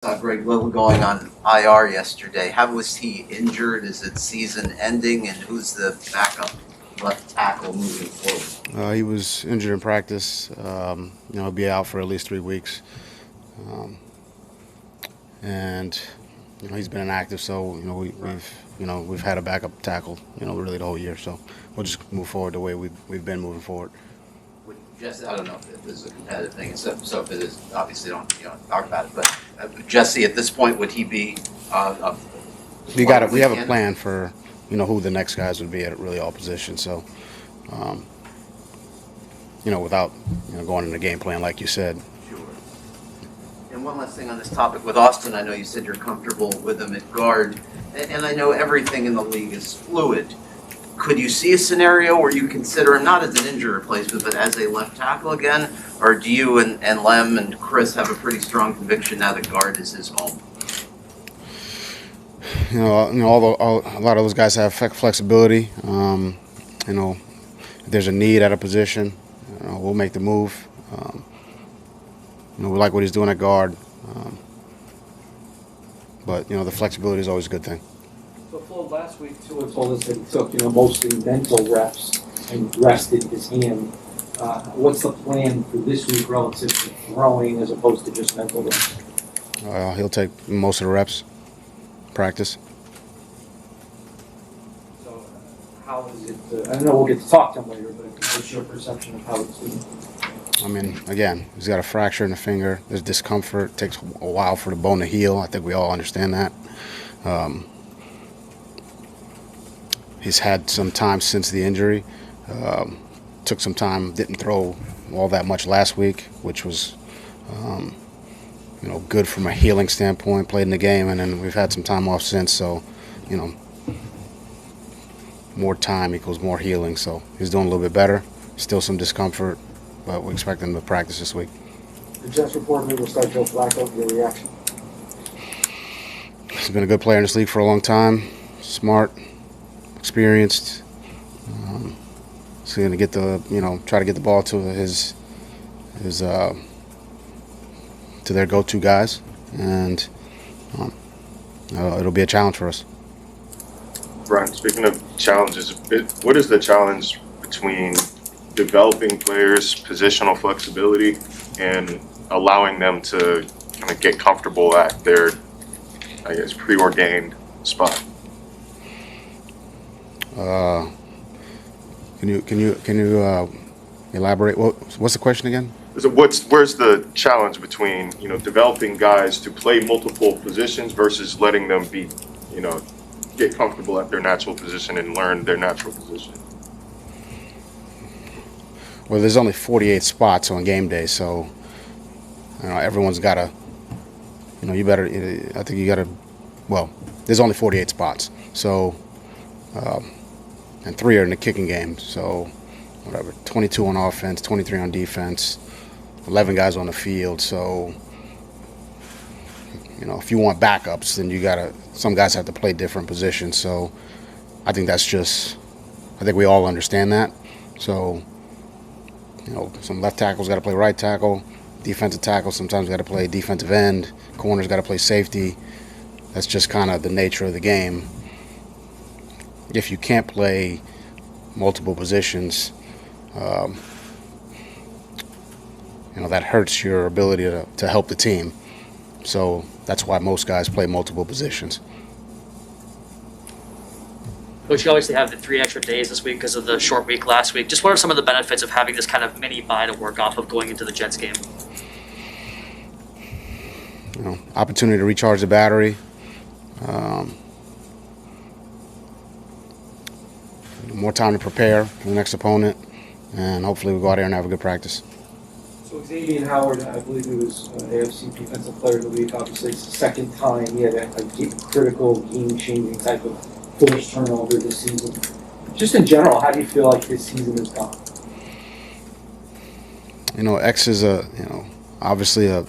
Saw Greg Little going on IR yesterday. How was he injured? Is it season ending? And who's the backup left tackle moving forward? He was injured in practice. He'll be out for at least 3 weeks. And he's been inactive, so we've had a backup tackle really the whole year. So we'll just move forward the way we've been moving forward. Jesse, I don't know if this is a competitive thing, so if it is, obviously don't talk about it. But Jesse, at this point, would he be? We have a plan for who the next guys would be at really all positions. So without going into game plan like you said. Sure. And one last thing on this topic with Austin, I know you said you're comfortable with him at guard, and I know everything in the league is fluid. Could you see a scenario where you consider him not as an injury replacement, but as a left tackle again? Or do you and Lem and Chris have a pretty strong conviction now that guard is his home? A lot of those guys have flexibility. If there's a need at a position, we'll make the move. We like what he's doing at guard. But the flexibility is always a good thing. So, Flo, last week, Tua told us that he took, mostly mental reps and rested his hand. What's the plan for this week relative to throwing as opposed to just mental reps? He'll take most of the reps, practice. So, how is it? I know we'll get to talk to him later, but what's your perception of how it's doing? I mean, again, he's got a fracture in the finger. There's discomfort. It takes a while for the bone to heal. I think we all understand that. He's had some time since the injury. Took some time, didn't throw all that much last week, which was, good from a healing standpoint, played in the game, and then we've had some time off since, so, more time equals more healing, so he's doing a little bit better. Still some discomfort, but we expect him to practice this week. The Jets report we will start Joe Flacco. Your reaction? He's been a good player in this league for a long time, smart, experienced. He's going to get try to get the ball to his to their go-to guys, and it'll be a challenge for us. Brian, speaking of challenges, what is the challenge between developing players' positional flexibility and allowing them to kind of get comfortable at their, I guess, preordained spot? Can you elaborate? What's the question again? So where's the challenge between developing guys to play multiple positions versus letting them be get comfortable at their natural position and learn their natural position? Well, there's only 48 spots on game day, so everyone's got to. I think you got to. Well, there's only 48 spots, so. And 3 are in the kicking game, so whatever, 22 on offense, 23 on defense, 11 guys on the field. So, if you want backups, then some guys have to play different positions. So I think I think we all understand that. So, some left tackles got to play right tackle, defensive tackle sometimes got to play defensive end, corners got to play safety. That's just kind of the nature of the game. If you can't play multiple positions, that hurts your ability to help the team. So that's why most guys play multiple positions. Coach, you obviously have the 3 extra days this week because of the short week last week. Just what are some of the benefits of having this kind of mini bye to work off of going into the Jets game? Opportunity to recharge the battery. More time to prepare for the next opponent, and hopefully we'll go out there and have a good practice. So Xavier Howard, I believe he was AFC Defensive Player of the Week. Obviously, it's the second time he had a critical, game-changing type of forced turnover this season. Just in general, how do you feel like this season has gone? X is obviously a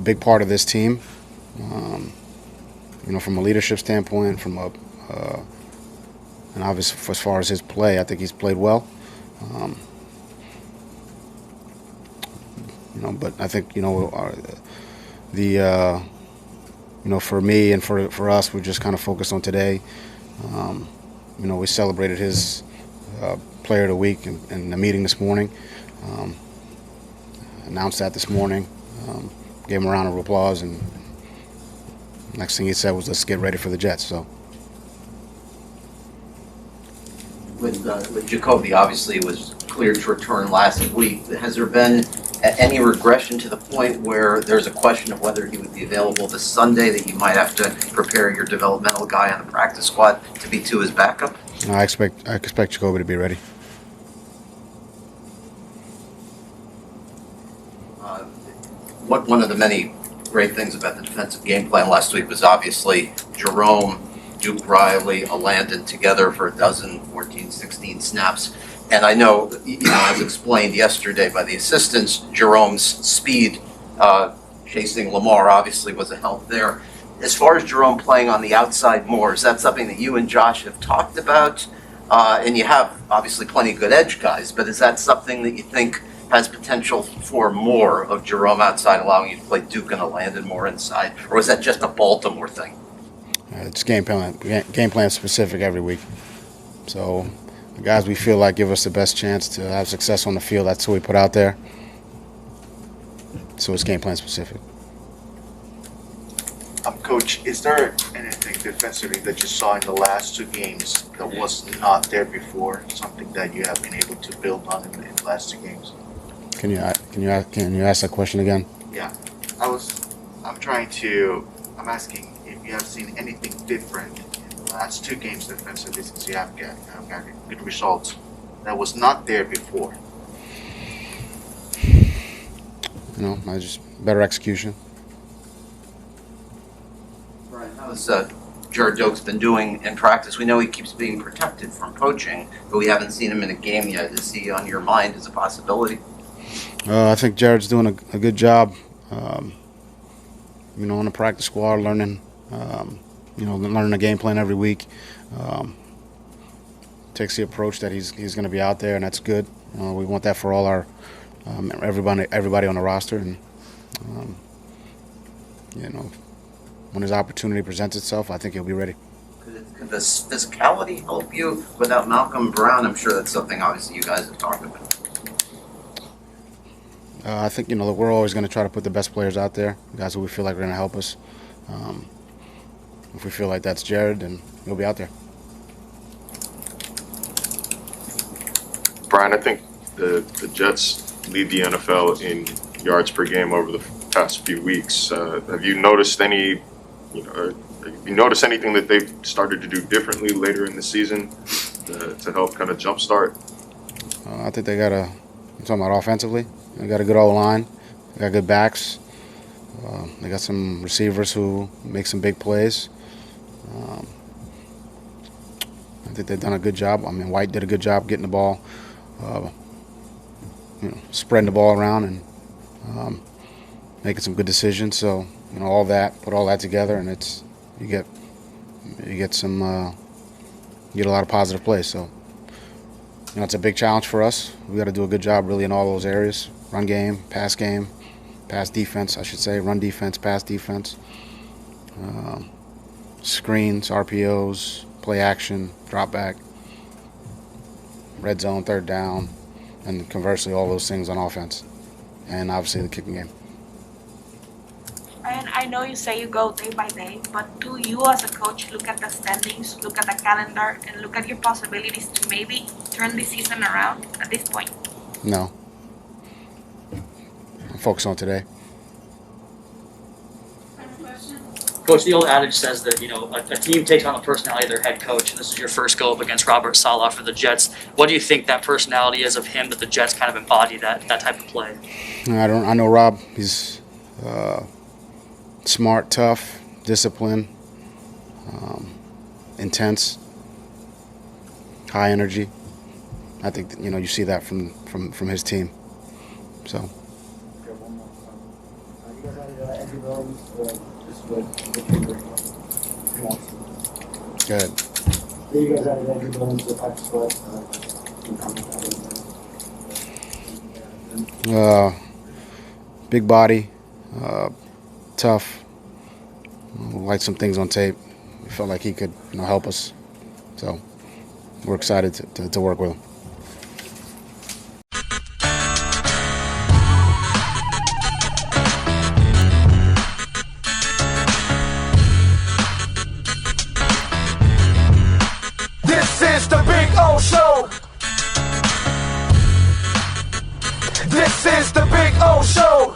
big part of this team. From a leadership standpoint, and obviously as far as his play, I think he's played well. But I think for me and for us, we're just kind of focused on today. We celebrated his Player of the Week in the meeting this morning. Announced that this morning. Gave him a round of applause, and next thing he said was, "Let's get ready for the Jets." So. With Jacoby, obviously, it was cleared to return last week. Has there been any regression to the point where there's a question of whether he would be available this Sunday, that you might have to prepare your developmental guy on the practice squad to be to his backup? I expect Jacoby to be ready. One of the many great things about the defensive game plan last week was obviously Jerome, Duke Riley, Landon together for 14, 16 snaps. And I know, as explained yesterday by the assistants, Jerome's speed chasing Lamar obviously was a help there. As far as Jerome playing on the outside more, is that something that you and Josh have talked about? And you have obviously plenty of good edge guys, but is that something that you think has potential for more of Jerome outside, allowing you to play Duke and Landon more inside? Or was that just a Baltimore thing? It's game plan specific every week. So the guys we feel like give us the best chance to have success on the field, that's who we put out there. So it's game plan specific. Coach, is there anything defensively that you saw in the last two games that was not there before? Something that you have been able to build on in the last two games? Can you ask that question again? Yeah, I'm asking if you have seen anything different in the last two games defensively, since you have got good results that was not there before. Just better execution. Right. How's Jared Doak's been doing in practice? We know he keeps being protected from poaching, but we haven't seen him in a game yet. Is he on your mind as a possibility? I think Jared's doing a good job, on the practice squad, learning the game plan every week. Takes the approach that he's going to be out there, and that's good. We want that for all our everybody on the roster, and when his opportunity presents itself, I think he'll be ready. Could this physicality help you without Malcolm Brown? I'm sure that's something obviously you guys have talked about. I think we're always going to try to put the best players out there, guys who we feel like are going to help us. If we feel like that's Jared, then he'll be out there. Brian, I think the Jets lead the NFL in yards per game over the past few weeks. Have you noticed anything that they've started to do differently later in the season to help kind of jumpstart? I think they got I'm talking about offensively. They got a good O-line. They got good backs. They got some receivers who make some big plays. I think they've done a good job. White did a good job getting the ball, spreading the ball around and making some good decisions. So put all that together, and you get a lot of positive plays. So it's a big challenge for us. We got to do a good job really in all those areas: run game, pass defense, I should say, run defense, pass defense, screens, RPOs, play action, drop back, red zone, third down, and conversely all those things on offense, and obviously the kicking game. And I know you say you go day by day, but do you as a coach look at the standings, look at the calendar, and look at your possibilities to maybe turn this season around at this point? No. I'm focused on today. Coach, the old adage says that, a team takes on the personality of their head coach, and this is your first go up against Robert Saleh for the Jets. What do you think that personality is of him, that the Jets kind of embody that type of play? I know Rob. He's smart, tough, disciplined, intense, high energy. I think that, you see that from his team. So. Okay, one more. You guys had Andrew Rose, just what you want. Go ahead. You guys had Andrew Rose, the practice squad. big body, tough. Liked some things on tape. We felt like he could, help us. So we're excited to work with him. This is the Big O Show. This is the Big O Show.